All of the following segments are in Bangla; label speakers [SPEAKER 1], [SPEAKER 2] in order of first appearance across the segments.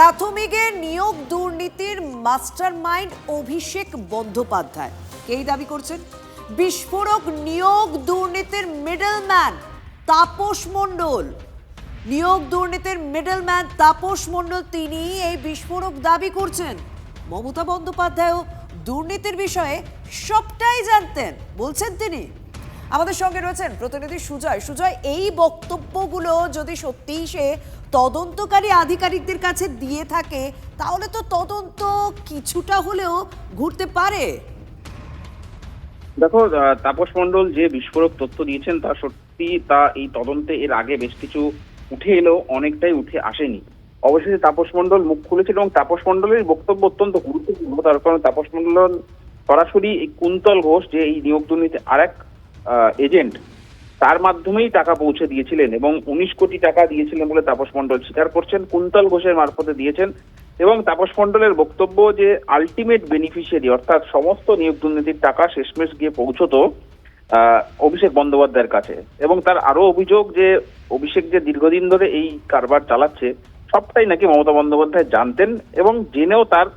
[SPEAKER 1] প্রাথমিকে নিয়োগ দুর্নীতির মাস্টারমাইন্ড অভিষেক বন্দ্যোপাধ্যায় কেই দাবি করছেন। বিস্ফোরক নিয়োগ দুর্নীতির মিডলম্যান তাপস মণ্ডল, নিয়োগ দুর্নীতির মিডলম্যান তাপস মণ্ডল তিনি এই বিস্ফোরক দাবি করছেন। মমতা বন্দ্যোপাধ্যায়ও দুর্নীতির বিষয়ে সবটাই জানতেন বলছেন তিনি। আমাদের সঙ্গে রয়েছেন প্রতিনিধি সুজয়। সুজয়, এই বক্তব্যগুলো যদি সত্যিই সে তদন্তকারী আধিকারিকদের কাছে দিয়ে থাকে তাহলে তো তদন্ত কিছুটা হলেও ঘুরতে পারে।
[SPEAKER 2] দেখো, তাপস মণ্ডল যে বিস্ফোরক তথ্য দিয়েছেন তা সত্যি, তা এই তদন্তে এর আগে বেশ কিছু উঠে এলেও অনেকটাই উঠে আসেনি। অবশেষে তাপস মণ্ডল মুখ খুলেছিল এবং তাপস মণ্ডলের বক্তব্য অত্যন্ত গুরুত্বপূর্ণ, তার কারণ তাপস মণ্ডল সরাসরি এই কুন্তল ঘোষ যে এই নিয়োগ দুর্নীতি আরেক এজেন্ট, তার মাধ্যমেই টাকা পৌঁছে দিয়েছিলেন এবং 19 কোটি টাকা দিয়েছিলেন বলে তাপস মণ্ডল স্বীকার করছেন, কুন্তল ঘোষের মারফতে দিয়েছেন। এবং তাপস মণ্ডলের বক্তব্য যে আলটিমেট বেনিফিশিয়ারি অর্থাৎ সমস্ত নিয়োগ দুর্নীতির টাকা শেষমেশ গিয়ে পৌঁছতো অভিষেক বন্দ্যোপাধ্যায়ের কাছে। এবং তার আরো অভিযোগ যে অভিষেক যে দীর্ঘদিন ধরে এই কারবার চালাচ্ছে সবটাই নাকি মমতা বন্দ্যোপাধ্যায় জানতেন এবং জেনেও তার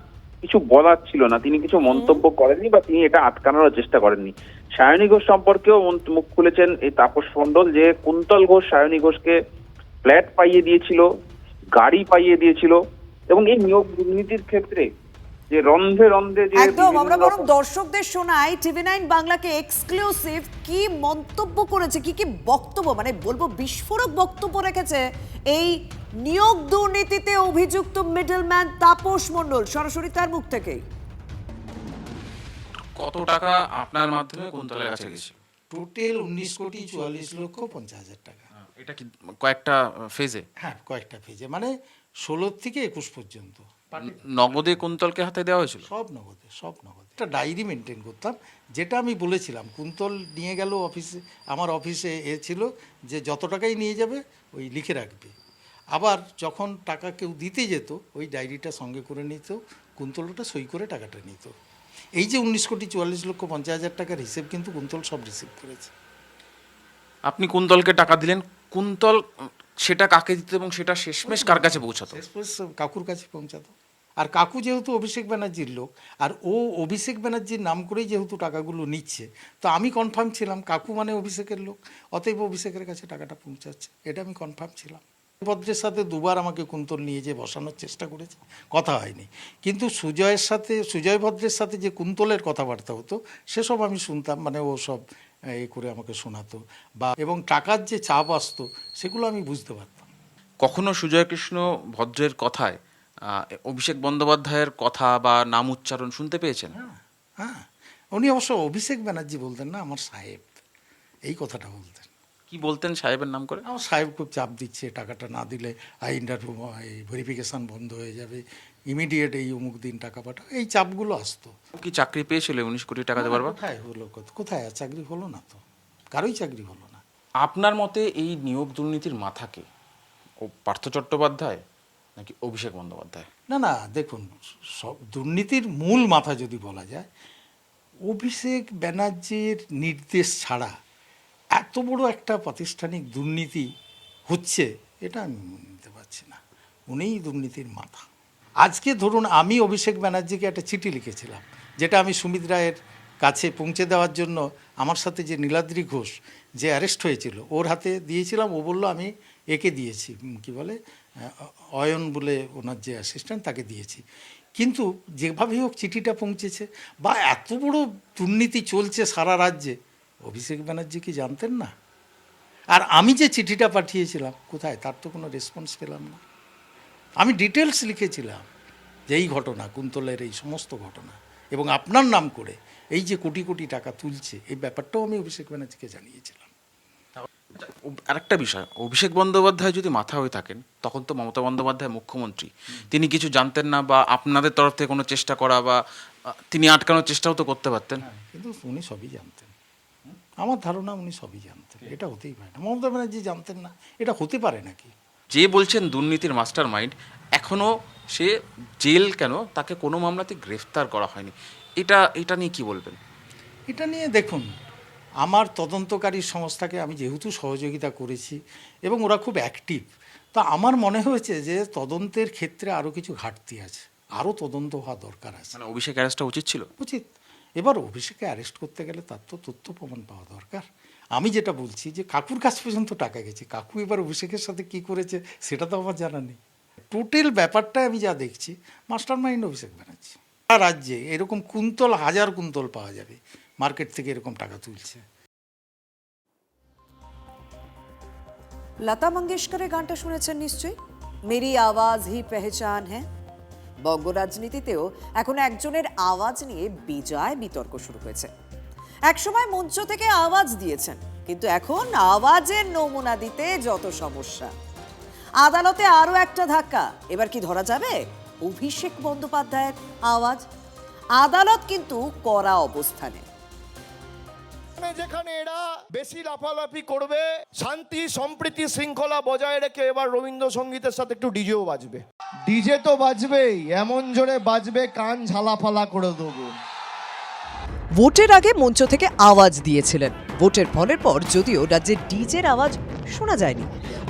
[SPEAKER 2] কিছু বলার ছিল না, তিনি কিছু মন্তব্য করেননি বা তিনি এটা আটকানোর চেষ্টা করেননি। সায়নী ঘোষ সম্পর্কেও মুখ খুলেছেন এই তাপস মণ্ডল যে কুন্তল ঘোষ সায়নী ঘোষকে ফ্ল্যাট পাইয়ে দিয়েছিল, গাড়ি পাইয়ে দিয়েছিল এবং এই নিয়োগ দুর্নীতির ক্ষেত্রে যে রন্ধে রন্ধে যে
[SPEAKER 1] একদম আমরা বরং দর্শকদের শোনাই টিভি9 বাংলাকে এক্সক্লুসিভ কি মন্তব্য করেছে, কি কি বক্তব্য, মানে বলবো বিস্ফোরক বক্তব্য রেখেছে এই নিয়োগ দুর্নীতিতে অভিযুক্ত মিডলম্যান তাপস মণ্ডল, সরাসরি তার মুখ থেকেই।
[SPEAKER 3] কত টাকা আপনার মাধ্যমে কুন্তলের কাছে গেছে?
[SPEAKER 4] টোটাল 19,44,50,000 টাকা।
[SPEAKER 3] এটা কি কয়েকটা ফেজে?
[SPEAKER 4] হ্যাঁ, কয়েকটা ফেজে, মানে 16 থেকে 21 পর্যন্ত
[SPEAKER 3] নগদে কুন্তলকে হাতে দেওয়া হয়েছিল?
[SPEAKER 4] সব নগদে, সব নগদে। একটা ডায়েরি মেনটেন করতাম, যেটা আমি বলেছিলাম কুন্তল নিয়ে গেল অফিসে, আমার অফিসে ছিল যে যত টাকাই নিয়ে যাবে ওই লিখে রাখবে। আবার যখন টাকা কেউ দিতে যেত ওই ডায়েরিটা সঙ্গে করে নিত, কুন্তলটা সই করে টাকাটা নিত। এই যে 19,44,50,000 টাকার হিসেব কিন্তু কুন্তল সব রিসিভ করেছে।
[SPEAKER 3] আপনি কুন্তলকে টাকা দিলেন, কুন্তল সেটা কাকে দিত এবং সেটা শেষমেশ কার কাছে পৌঁছাতো?
[SPEAKER 4] শেষমেশ কাকুর কাছে পৌঁছাতো। আর কাকু যেহেতু অভিষেক ব্যানার্জির লোক, আর ও অভিষেক ব্যানার্জির নাম করেই যেহেতু টাকাগুলো নিচ্ছে, তো আমি কনফার্ম ছিলাম কাকু মানে অভিষেকের লোক, অতএব অভিষেকের কাছে টাকাটা পৌঁছাচ্ছে, এটা আমি কনফার্ম ছিলাম। ভদ্রের সাথে দুবার আমাকে কুন্তল নিয়ে যে বসানোর চেষ্টা করেছে, কথা হয়নি। কিন্তু সুজয় ভদ্রের সাথে যে কুন্তলের কথাবার্তা হতো সেসব আমি শুনতাম, মানে ও সব এ করে আমাকে শোনাতো বা এবং টাকার যে চাপ আসতো সেগুলো আমি বুঝতে পারতাম।
[SPEAKER 3] কখনো সুজয় কৃষ্ণ ভদ্রের কথায় অভিষেক বন্দ্যোপাধ্যায়ের কথা বা নাম উচ্চারণ শুনতে পেয়েছেন?
[SPEAKER 4] হ্যাঁ, উনি অবশ্য অভিষেক ব্যানার্জি বলতেন না, আমার সাহেব এই কথাটা বলতেন।
[SPEAKER 3] কি বলতেন সাহেবের নাম করে?
[SPEAKER 4] আমার সাহেব খুব চাপ দিচ্ছে, টাকাটা না দিলে ইন্টারভিউ এই ভেরিফিকেশান বন্ধ হয়ে যাবে, ইমিডিয়েট এই অমুক দিন টাকা পাঠাও, এই চাপগুলো আসতো।
[SPEAKER 3] কি চাকরি পেয়েছিল 19 কোটি টাকা দেওয়ার পর?
[SPEAKER 4] কোথায় হলো, কোথায় আর চাকরি হলো না, তো কারোই চাকরি হলো না।
[SPEAKER 3] আপনার মতে এই নিয়োগ দুর্নীতির মাথাকে ও পার্থ চট্টোপাধ্যায় নাকি অভিষেক বন্দ্যোপাধ্যায়?
[SPEAKER 4] না না, দেখুন, সব দুর্নীতির মূল মাথা যদি বলা যায়, অভিষেক ব্যানার্জির নির্দেশ ছাড়া এত বড় একটা প্রাতিষ্ঠানিক দুর্নীতি হচ্ছে এটা আমি মেনে নিতে পারছি না। উনিই দুর্নীতির মাথা। আজকে ধরুন আমি অভিষেক ব্যানার্জিকে একটা চিঠি লিখেছিলাম, যেটা আমি সুমিত রায়ের কাছে পৌঁছে দেওয়ার জন্য আমার সাথে যে নীলাদ্রি ঘোষ যে অ্যারেস্ট হয়েছিল ওর হাতে দিয়েছিলাম। ও বলল আমি একে দিয়েছি, কি বলে অয়ন বলে ওনার যে অ্যাসিস্ট্যান্ট, তাকে দিয়েছি। কিন্তু যেভাবেই হোক চিঠিটা পৌঁছেছে, বা এত বড় দুর্নীতি চলছে সারা রাজ্যে, অভিষেক ব্যানার্জি কি জানতেন না? আর আমি যে চিঠিটা পাঠিয়েছিলাম কোথায়, তার তো কোনো রেসপন্স পেলাম না। আমি ডিটেলস লিখেছিলাম যে এই ঘটনা, কুন্তলের এই সমস্ত ঘটনা, এবং আপনার নাম করে এই যে কোটি কোটি টাকা তুলছে, এই ব্যাপারটাও আমি অভিষেক ব্যানার্জিকে জানিয়েছিলাম।
[SPEAKER 3] আরেকটা বিষয়, অভিষেক বন্দ্যোপাধ্যায় যদি মাথা হয়ে থাকেন তখন তো মমতা বন্দ্যোপাধ্যায় মুখ্যমন্ত্রী, তিনি কিছু জানতেন না বা আপনাদের তরফ থেকে কোনো চেষ্টা করা বা তিনি আটকানোর চেষ্টাও তো করতে পারতেন।
[SPEAKER 4] কিন্তু উনি সবই জানতেন, আমার ধারণা উনি সবই জানতেন। এটা হতেই পারে না, মমতা ব্যানার্জি জানতেন না, এটা হতে পারে নাকি?
[SPEAKER 3] যে বলছেন দুর্নীতির মাস্টার মাইন্ড, এখনও সে জেল কেন, তাকে কোনো মামলাতে গ্রেফতার করা হয়নি, এটা নিয়ে কি বলবেন?
[SPEAKER 4] এটা নিয়ে দেখুন, আমার তদন্তকারী সংস্থাকে আমি যেহেতু সহযোগিতা করেছি এবং ওরা খুব অ্যাক্টিভ, তা আমার মনে হয়েছে যে তদন্তের ক্ষেত্রে আরও কিছু ঘাটতি আছে, আরও তদন্ত হওয়া দরকার আছে।
[SPEAKER 3] মানে অভিষেক অ্যারেস্টটা উচিত ছিল।
[SPEAKER 4] উচিত। এবার অভিষেককে অ্যারেস্ট করতে গেলে তার তো তথ্য প্রমাণ পাওয়া দরকার। আমি যেটা বলছি যে কাকুর কাছ পর্যন্ত টাকা গেছে, কাকু এবার অভিষেকের সাথে কি করেছে সেটা তো আমার জানা নেই। টোটাল ব্যাপারটা আমি যা দেখছি, মাস্টার মাইন্ড অভিষেক ব্যানার্জি। সারা রাজ্যে এরকম কুন্তল, হাজার কুন্তল পাওয়া যাবে মার্কেট থেকে এরকম টাকা তুলছে।
[SPEAKER 1] লতা মঙ্গেশকরের গানটা শুনেছেন নিশ্চয়ই, মেরি আওয়াজ হি পেহচান হ্যাঁ। বঙ্গ রাজনীতিতেও এখন একজনের আওয়াজ নিয়ে বেজায় বিতর্ক শুরু হয়েছে। একসময় মঞ্চ থেকে আওয়াজ দিয়েছেন, কিন্তু এখন আওয়াজের নমুনা দিতে যত সমস্যা। আদালতে আরো একটা ধাক্কা, এবার কি ধরা যাবে অভিষেক বন্দ্যোপাধ্যায়ের আওয়াজ? আদালত কিন্তু কড়া অবস্থানে।
[SPEAKER 5] যেখানে এরা বেশি লাফালাফি করবে, শান্তি সম্প্রীতি শৃঙ্খলা বজায় রেখে এবার রবীন্দ্রসঙ্গীতের সাথে একটু ডিজেও বাজবে। ডিজে তো বাজবেই, এমন জোরে বাজবে কান ঝালাফালা করে দেবো।
[SPEAKER 6] ভোটের আগে মঞ্চ থেকে আওয়াজ দিয়েছিলেন। ভোটের ফলের পর যদিও রাজ্যে ডিজের আওয়াজ শোনা যায়নি,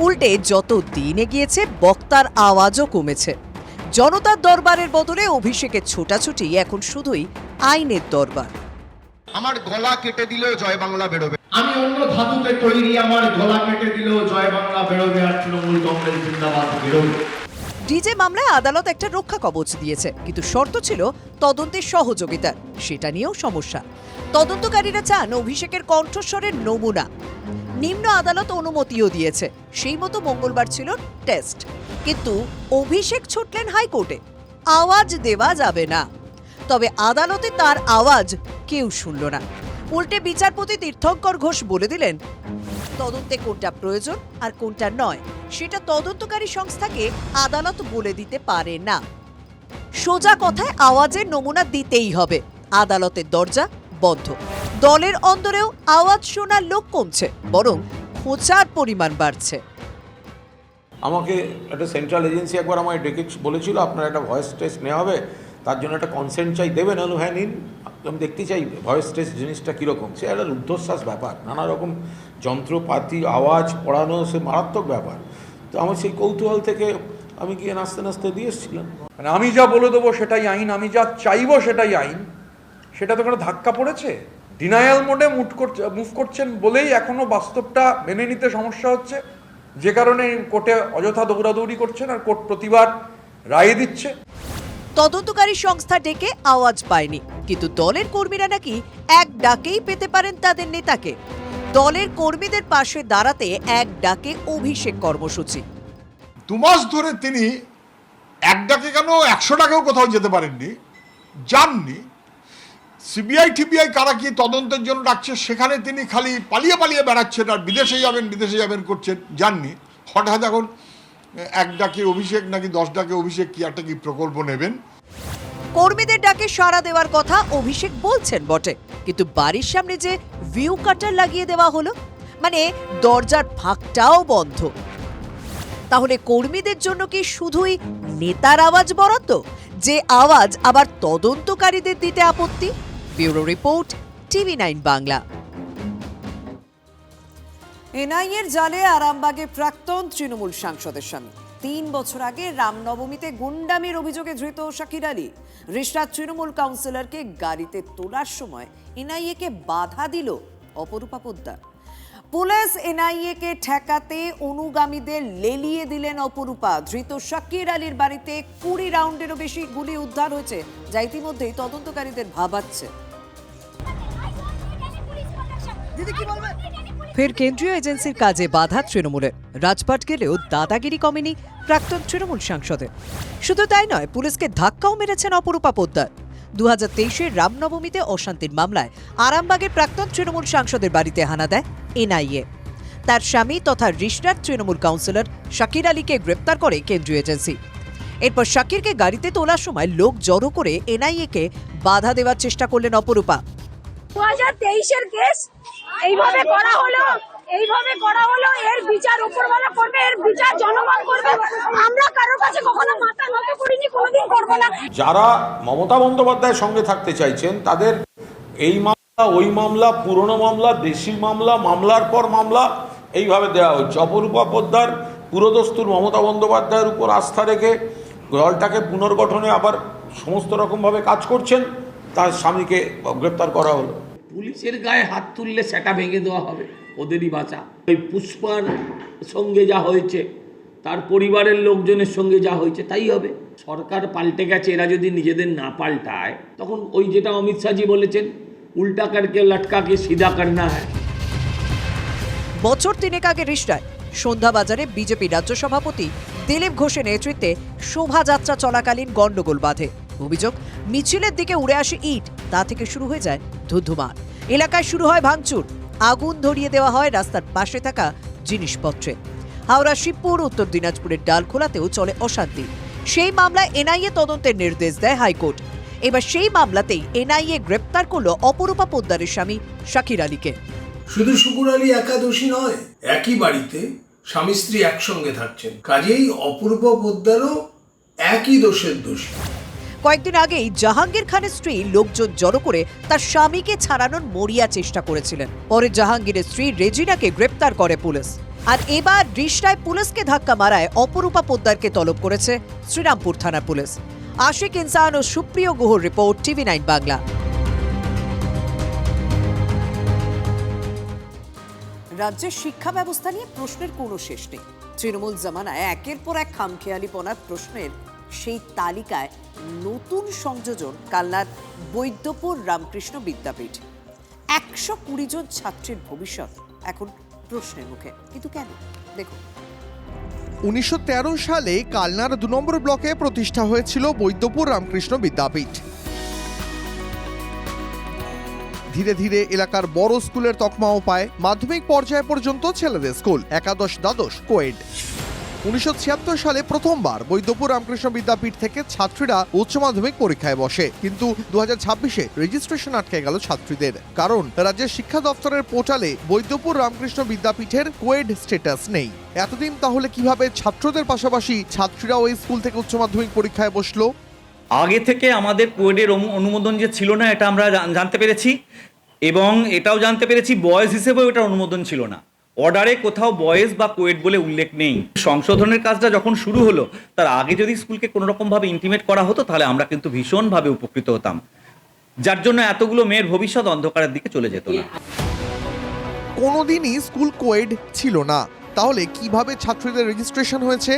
[SPEAKER 6] উল্টে যত দিন এগিয়েছে বক্তার আওয়াজও কমেছে। জনতার দরবারের বদলে অভিষেকের ছোটাছুটি এখন শুধুই আইনের দরবার।
[SPEAKER 5] আমার গলা কেটে দিলেও জয় বাংলা বেরোবে। আমি অন্য ধাতুতে তৈরি, আমার গলা কেটে দিলেও জয় বাংলা বেরোবে, আর তৃণমূল কংগ্রেস জিন্দাবাদ বেরোবে।
[SPEAKER 6] ডিজে মামলায় আদালত একটা রক্ষা কবচ দিয়েছে, কিন্তু শর্ত ছিল তদন্তের সহযোগিতার। সেটা নিয়েও সমস্যা। তদন্তকারীরা চান অভিষেকের কণ্ঠস্বরের নমুনা। নিম্ন আদালত অনুমতিও দিয়েছে, সেই মতো মঙ্গলবার ছিল টেস্ট। কিন্তু অভিষেক ছুটলেন হাইকোর্টে, আওয়াজ দেওয়া যাবে না। তবে আদালতে তার আওয়াজ কেউ শুনল না। উল্টে বিচারপতি তীর্থঙ্কর ঘোষ বলে দিলেন, তদন্তে কোনটা প্রয়োজন আর কোনটা নয় সেটা তদন্তকারী সংস্থাকে আদালত বলে দিতে পারে না। সোজা কথায় আওয়াজের নমুনা দিতেই হবে। আদালতের দরজা বন্ধ। দলের অন্দরেও আওয়াজ শোনার লোক কমছে, বরং খোঁচার পরিমাণ বাড়ছে।
[SPEAKER 7] আমাকে একটা সেন্ট্রাল এজেন্সি একবার আমায় ডেকে বলেছিল আপনার একটা ভয়েস টেস্ট নেওয়া হবে, তার জন্য একটা কনসেন্ট চাই, দেবেন? আলু হ্যাঁ নিন, আমি দেখতে চাই ভয়েস টেস্ট জিনিসটা কীরকম। সে একটা রুদ্ধশ্বাস ব্যাপার, নানা রকম যন্ত্রপাতি আওয়াজ পড়ানো, সে মারাত্মক ব্যাপার। তো আমার সেই কৌতূহল থেকে আমি গিয়ে নাচতে নাচতে দিয়ে এসেছিলাম।
[SPEAKER 8] মানে আমি যা বলে দেবো সেটাই আইন, আমি যা চাইবো সেটাই আইন, সেটা তো কোনো ধাক্কা পড়েছে। ডিনায়াল মোডে মুভ করছেন বলেই এখনো বাস্তবটা মেনে নিতে সমস্যা হচ্ছে, যে কারণে কোর্টে অযথা দৌড়াদৌড়ি করছেন আর কোর্ট প্রতিবার রায় দিচ্ছে।
[SPEAKER 6] তদন্তকারী সংস্থা ডেকে আওয়াজ পায়নি, কিন্তু দলের কর্মীরা নাকি এক ডাকেই পেতে পারেন তাদের নেতাকে। দলের কর্মীদের পাশে দাঁড়াতে এক ডাকে অভিষেক কর্মসূচি।
[SPEAKER 9] 2 মাস ধরে তিনি এক ডাকে কেন 100 ডাকেও কোথাও যেতে পারেননি, যাননি। সিবিআই টিবিআই কারা কি তদন্তের জন্য ডাকছে, সেখানে তিনি খালি পালিয়ে পালিয়ে বেড়াচ্ছেন আর বিদেশে যাবেন করছেন, যাননি। হঠাৎ এখন এক ডাকে অভিষেক নাকি 10 ডাকে অভিষেক কি একটা কি প্রকল্প নেবেন।
[SPEAKER 6] কর্মীদের ডাকে সাড়া দেওয়ার কথা অভিষেক বলছেন বটে, কিন্তু বাড়ির সামনে যে ভিউ কাটার লাগিয়ে দেওয়া হলো, মানে দরজার ফাঁকটাও বন্ধ। তাহলে কর্মীদের জন্য কি শুধুই নেতার আওয়াজ বরাদ্দ, যে আওয়াজ আবার তদন্তকারীদের দিতে আপত্তি? Bureau report, TV9 Bangla.
[SPEAKER 1] এনআইএর জালে আরামবাগে প্রাক্তন তৃণমূল সাংসদের স্বামী। 3 বছর আগে রামনবমীতে গুন্ডামির অভিযোগে ধৃত শাকির আলী রিষড়ার তৃণমূল কাউন্সিলরকে গাড়িতে তোলার সময় এনআইএ-কে বাধা দিল অপরূপা পোদ্দার। পুলিশ এনআইএ-কে ঠেকাতে অনুগামীদের লেলিয়ে দিলেন অপরূপা। ধৃত শাকির আলীর বাড়িতে 20 রাউন্ডেরও বেশি গুলি উদ্ধার হয়েছে, যা ইতিমধ্যেই তদন্তকারীদের ভাবাচ্ছে।
[SPEAKER 6] ফের কেন্দ্রীয় এজেন্সির কাজে বাধা তৃণমূলের। রাজপাট গেলেও দাদাগিরি কমেনি প্রাক্তন তৃণমূল সাংসদের। শুধু তাই নয়, পুলিশকে ধাক্কাও মেরেছেন অপরূপা পোদ্দার। 2023-এর রামনবমীতে অশান্তির মামলায় আরামবাগের প্রাক্তন তৃণমূল সাংসদের বাড়িতে হানা দেয় এনআইএ। তার স্বামী তথা রিষড়ার তৃণমূল কাউন্সিলর শাকির আলীকে গ্রেপ্তার করে কেন্দ্রীয় এজেন্সি। এরপর শাকিরকে গাড়িতে তোলার সময় লোক জড়ো করে এনআইএ-কে বাধা দেওয়ার চেষ্টা করলেন অপরূপা।
[SPEAKER 10] 2023-এর কেস এইভাবে করা হলো, এর বিচার উপরওয়ালা করবে, এর বিচার জনগণ করবে। আমরা কারোর কাছে কখনো মাথা নত করিনি, কোনোদিন করব না।
[SPEAKER 7] যারা মমতা বন্দ্যোপাধ্যায়ের সঙ্গে থাকতে চাইছেন তাদের এই মামলা ওই মামলা, পুরনো মামলা, দেশি মামলা, মামলার পর মামলা এইভাবে দেওয়া হচ্ছে। অপরূপা পোদ্দার পুরোদস্তুর মমতা বন্দ্যোপাধ্যায়ের উপর আস্থা রেখে দলটাকে পুনর্গঠনে আবার সমস্ত রকমভাবে কাজ করছেন, তার স্বামীকে গ্রেপ্তার করা হলো।
[SPEAKER 11] পুলিশের গায়ে হাত তুললে সেটা ভেঙে দেওয়া হবে, ওদেরই বাঁচা। ওই পুষ্পার সঙ্গে যা হয়েছে, তার পরিবারের লোকজনের সঙ্গে যা হয়েছে তাই হবে। সরকার পাল্টে গেছে, এরা যদি নিজেদের না পাল্টায় তখন ওই যেটা অমিত শাহজি বলেছেন, উল্টা করকে লটকা কে সিধা করনা হয়।
[SPEAKER 6] বছর তিনেক আগে রিষ্টায় সন্ধ্যাবাজারে বিজেপি রাজ্য সভাপতি দিলীপ ঘোষের নেতৃত্বে শোভাযাত্রা চলাকালীন গন্ডগোল বাধে। অভিযোগ, মিছিলের দিকে উড়ে আসে ইট, তা থেকে শুরু হয়ে যায় ধুন্ধুমার। এলাকায় শুরু হয় ভাঙচুর, আগুন ধরিয়ে দেওয়া হয় রাস্তার পাশে থাকা জিনিসপত্রে। হাওড়া, শিবপুর, উত্তর দিনাজপুরের ডালখোলাতেও চলে অশান্তি। সেই মামলায় এনআইএ তদন্তের নির্দেশ দেয় হাইকোর্ট। এবার সেই মামলাতেই এনআইএ গ্রেপ্তার করল অপরূপা পোদ্দারের স্বামী শাকির আলীকে।
[SPEAKER 12] শুধু শুকুর আলী একাদশী নয়, একই বাড়িতে স্বামী স্ত্রী একসঙ্গে থাকছেন, কাজেই অপূর্ব পোদ্দারও একই দোষের দোষী।
[SPEAKER 6] কয়েকদিন আগেই জাহাঙ্গীর খানের স্ত্রী লোকজন জড়ো করে তার স্বামীকে ছাড়ানোর মরিয়া চেষ্টা করেছিলেন। পরে জাহাঙ্গীরের স্ত্রী রেজিনাকে গ্রেপ্তার করে পুলিশ। আর এবার রিষ্টায় পুলিশকে ধাক্কা মারায় অপরূপা পোদ্দারকে তলব করেছে শ্রীরামপুর থানার পুলিশ। আশিক ইনসান ও সুপ্রিয় গুহর রিপোর্ট, TV9 বাংলা। রাজ্যের শিক্ষা ব্যবস্থা নিয়ে প্রশ্নের কোনো শেষ নেই। তৃণমূল জামানায় একের পর এক খামখেয়ালিপনার প্রশ্নের সেই তালিকায় নতুন সংযোজন কালনার বৈদ্যপুর রামকৃষ্ণ বিদ্যাপীঠ। 120 জন ছাত্রীর ভবিষ্যৎ এখন প্রশ্নের মুখে, কিন্তু কেন? দেখুন,
[SPEAKER 13] 1913 সালে কালনার 2 নম্বর ব্লকে প্রতিষ্ঠা হয়েছিল বৈদ্যপুর রামকৃষ্ণ বিদ্যাপীঠ। ধীরে ধীরে এলাকার বড় স্কুলের তকমাও পায়। মাধ্যমিক পর্যায় পর্যন্ত ছেলেদের স্কুল, একাদশ দ্বাদশ কোয়েড। 1976 সালে প্রথমবার বৈদ্যপুর রামকৃষ্ণ বিদ্যাপীঠ থেকে ছাত্রীরা উচ্চ মাধ্যমিক পরীক্ষায় বসে, কিন্তু 2026-এ রেজিস্ট্রেশন আটকে গেল ছাত্রীদের, কারণ রাজ্যের শিক্ষা দপ্তরের পোর্টালে বৈদ্যপুর রামকৃষ্ণ বিদ্যাপীঠের কোয়েড স্ট্যাটাস নেই। এতদিন তাহলে কিভাবে ছাত্রদের পাশাপাশি ছাত্রীরা ওই স্কুল থেকে উচ্চ মাধ্যমিক পরীক্ষায় বসলো?
[SPEAKER 11] আগে থেকে আমাদের কোয়েডের অনুমোদন যে ছিল না, এটা আমরা জানতে পেরেছি, এবং এটাও জানতে পেরেছি বয়েজ হিসেবেও এটা অনুমোদন ছিল না। অর্ডারে কোথাও বয়েজ বা কোয়েড বলে উল্লেখ নেই। সংশোধনের কাজটা যখন শুরু হলো, তার আগে যদি স্কুলকে কোনো রকমভাবে ইন্টিমেট করা হতো তাহলে আমরা কিন্তু ভীষণভাবে উপকৃত হতাম, যার জন্য এতগুলো মেয়ের ভবিষ্যৎ অন্ধকারের দিকে চলে যেত না।
[SPEAKER 13] কোনোদিনই স্কুল কোয়েড ছিল না, তাহলে কিভাবে ছাত্রীদের রেজিস্ট্রেশন হয়েছে?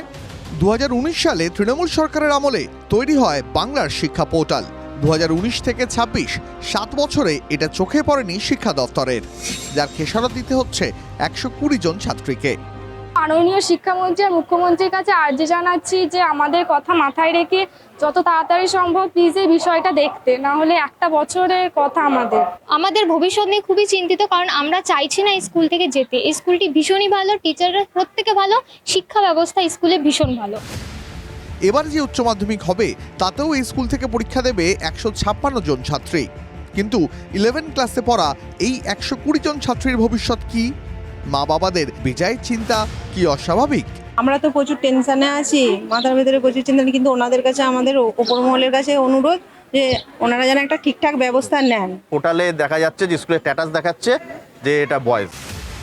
[SPEAKER 13] 2019 সালে তৃণমূল সরকারের আমলে তৈরি হয় বাংলার শিক্ষা পোর্টাল। 2019 থেকে 26, 7 বছরে এটা চোখে পড়েনি শিক্ষা দপ্তরের, যার খেসারত দিতে হচ্ছে 120 জন ছাত্রীকে।
[SPEAKER 10] মাননীয় শিক্ষামন্ত্রী আর মুখ্যমন্ত্রীর কাছে আর্জি জানাচ্ছি যে আমাদের কথা মাথায় রেখে যত তাড়াতাড়ি সম্ভব প্লিজ এই বিষয়টা দেখতে, না হলে একটা বছরের কথা আমাদের
[SPEAKER 14] ভবিষ্যৎ নিয়ে খুবই চিন্তিত, কারণ আমরা চাইছি না স্কুল থেকে যেতে। এই স্কুলটি ভীষণই ভালো, টিচাররা প্রত্যেকে ভালো, শিক্ষা ব্যবস্থা স্কুলে ভীষণ ভালো।
[SPEAKER 13] এবার যে উচ্চ মাধ্যমিক হবে তাতেও এই স্কুল থেকে পরীক্ষা দেবে 156 জন ছাত্রী, কিন্তু 11 ক্লাসে পড়া এই 120 জন ছাত্রীর ভবিষ্যৎ কি? মা বাবাদের বেজায় চিন্তা কি অস্বাভাবিক?
[SPEAKER 10] আমরা তো প্রচুর টেনশনে আছি, মাথার ভেতরে প্রচুর চিন্তা, কিন্তু ওনাদের কাছে আমাদের ওপর মহলের কাছে অনুরোধ যে ওনারা যেন একটা ঠিকঠাক ব্যবস্থা নেন।
[SPEAKER 5] পোর্টালে দেখা যাচ্ছে যে স্কুলের স্ট্যাটাস দেখাচ্ছে যে এটা বয়েজ।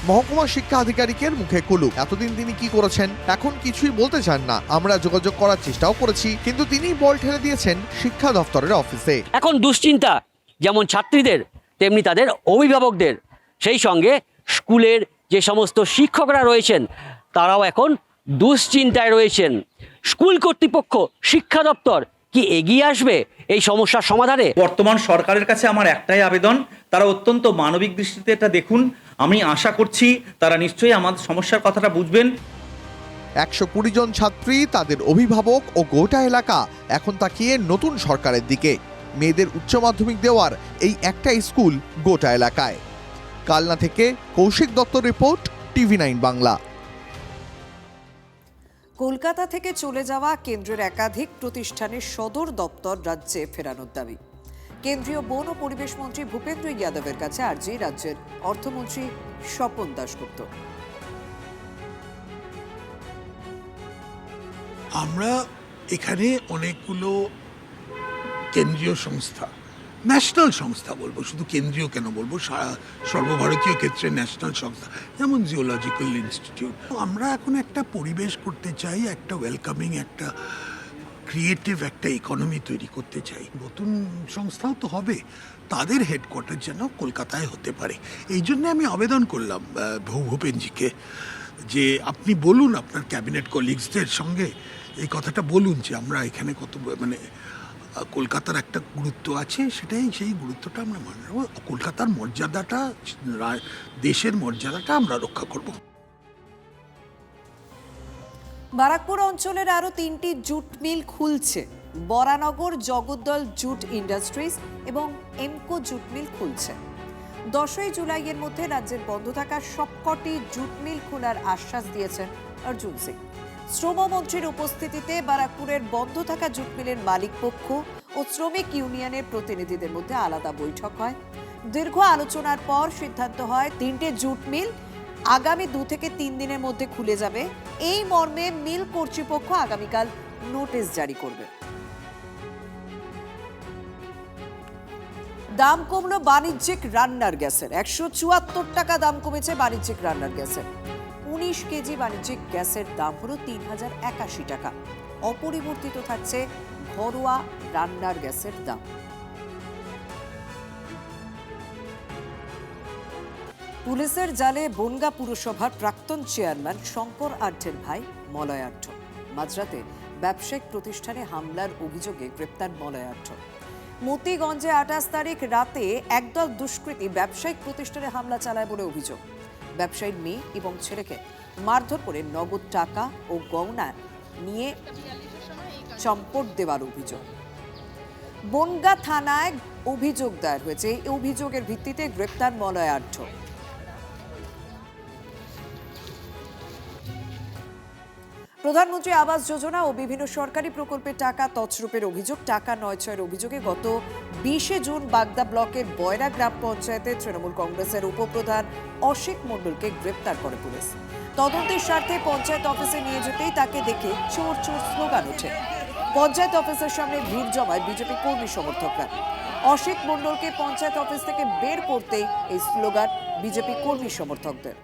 [SPEAKER 13] মহকুমা শিক্ষা আধিকারিকের মুখে কুলু। এতদিন তিনি কি করেছেন এখন কিছুই বলতে চান না। আমরা যোগাযোগ করার চেষ্টাও করেছি, কিন্তু তিনি বল ঠেলে দিয়েছেন শিক্ষা দপ্তরের অফিসে।
[SPEAKER 11] এখন দুশ্চিন্তা যেমন ছাত্রীদের তেমনি তাদের অভিভাবকদের, সেই সঙ্গে স্কুলের যে সমস্ত শিক্ষকরা রয়েছেন তারাও এখন দুশ্চিন্তায় রয়েছেন। স্কুল কর্তৃপক্ষ, শিক্ষা দপ্তর কি এগিয়ে আসবে এই সমস্যার সমাধানে? বর্তমান সরকারের কাছে আমার একটাই আবেদন, তারা অত্যন্ত মানবিক দৃষ্টিতে এটা দেখুন। আমি আশা করছি তারা নিশ্চয়ই আমাদের সমস্যার কথাটা বুঝবেন।
[SPEAKER 13] 120 জন ছাত্রী, তাদের অভিভাবক ও গোটা এলাকা এখন তাকিয়ে নতুন সরকারের দিকে। মেয়েদের উচ্চ মাধ্যমিক দেওয়ার এই একটা স্কুল গোটা এলাকায়। কালনা থেকে কৌশিক দত্তর রিপোর্ট, TV9 বাংলা।
[SPEAKER 6] কলকাতা থেকে চলে যাওয়া কেন্দ্রের একাধিক প্রতিষ্ঠানের সদর দপ্তর রাজ্যে ফেরানোর দাবি। কেন্দ্রীয় বন ও পরিবেশ মন্ত্রী ভূপেন্দ্র যাদবের কাছে আর্জি রাজ্যের অর্থমন্ত্রী স্বপন দাশগুপ্ত।
[SPEAKER 12] আমরা এখানে অনেকগুলো কেন্দ্রীয় সংস্থা ন্যাশনাল সংস্থা বলবো, শুধু কেন্দ্রীয় কেন বলবো, সর্বভারতীয় ক্ষেত্রে ন্যাশনাল সংস্থা যেমন জিওলজিক্যাল ইনস্টিটিউট। আমরা এখন একটা পরিবেশ করতে চাই, একটা ওয়েলকামিং, একটা ক্রিয়েটিভ একটা ইকোনমি তৈরি করতে চাই। নতুন সংস্থাও তো হবে, তাদের হেডকোয়ার্টার যেন কলকাতায় হতে পারে। এই জন্য আমি আবেদন করলাম ভূপেনজিকে যে আপনি বলুন আপনার ক্যাবিনেট কলিগসদের সঙ্গে এই কথাটা বলুন যে আমরা এখানে কত মানে কলকাতার একটা গুরুত্ব আছে, সেটাই সেই গুরুত্বটা আমরা মানব, কলকাতার মর্যাদাটা, দেশের মর্যাদাটা আমরা রক্ষা করব।
[SPEAKER 1] বারাকপুর অঞ্চলের আরো 3টি জুট মিল খুলছে। বরানগর জগদ্দল জুট ইন্ডাস্ট্রিজ এবং এমকো জুট মিল খুলছে। 10ই জুলাইয়ের মধ্যে রাজ্যের বন্ধ থাকা সবকটি জুট মিল খোলার আশ্বাস দিয়েছেন অর্জুন সিং। শ্রমমন্ত্রীর উপস্থিতিতে বারাকপুরের বন্ধ থাকা জুট মিলের মালিক পক্ষ ও শ্রমিক ইউনিয়নের প্রতিনিধিদের মধ্যে আলাদা বৈঠক হয়। দীর্ঘ আলোচনার পর সিদ্ধান্ত হয় 3টে জুট মিল আগামী 2 থেকে 3 দিনের মধ্যে খুলে যাবে। এই মর্মে মিল কর্তৃপক্ষ আগামীকাল নোটিশ জারি করবে। দাম কমলো বাণিজ্যিক রান্নার গ্যাসের। 174 টাকা দাম কমেছে বাণিজ্যিক রান্নার গ্যাসের। 19 কেজি বাণিজ্যিক গ্যাসের দাম হলো 3081 টাকা। অপরিবর্তিত থাকছে ঘরোয়া রান্নার গ্যাসের দাম। পুলিশের জালে বনগা পুরসভার প্রাক্তন চেয়ারম্যান শঙ্কর আঢ্যের ভাই মলয় আঢ্য। মাঝরাতে ব্যবসায়িক প্রতিষ্ঠানে হামলার অভিযোগে গ্রেপ্তার মলয় আঢ্য। মতিগঞ্জে 28 তারিখ রাতে একদল দুষ্কৃতী ব্যবসায়িক প্রতিষ্ঠানে হামলা চালায় বলে অভিযোগ। ব্যবসায়ীর মেয়ে এবং ছেলেকে মারধর করে নগদ টাকা ও গয়না নিয়ে চম্পট দেওয়ার অভিযোগ। বনগা থানায় অভিযোগ দায়ের হয়েছে। এই অভিযোগের ভিত্তিতে গ্রেপ্তার মলয় আঢ্য। প্রধানমন্ত্রী আবাস যোজনা ও বিভিন্ন সরকারি প্রকল্পের টাকা তছরূপের অভিযোগ, টাকা নয়ছয়ের অভিযোগে গত 20শে জুন বাগদা ব্লকের বয়রা গ্রাম পঞ্চায়েতে তৃণমূল কংগ্রেসের উপপ্রধান অসিত মণ্ডলকে গ্রেপ্তার করে পুলিশ। তদন্তের স্বার্থে পঞ্চায়েত অফিসে নিয়ে যেতেই তাকে দেখে চোর চোর স্লোগান ওঠে। পঞ্চায়েত অফিসের সামনে ভিড় জমায় বিজেপি কর্মী সমর্থকরা। অসিত মণ্ডলকে পঞ্চায়েত অফিস থেকে বের করতেই এই স্লোগান বিজেপি কর্মী সমর্থকদের।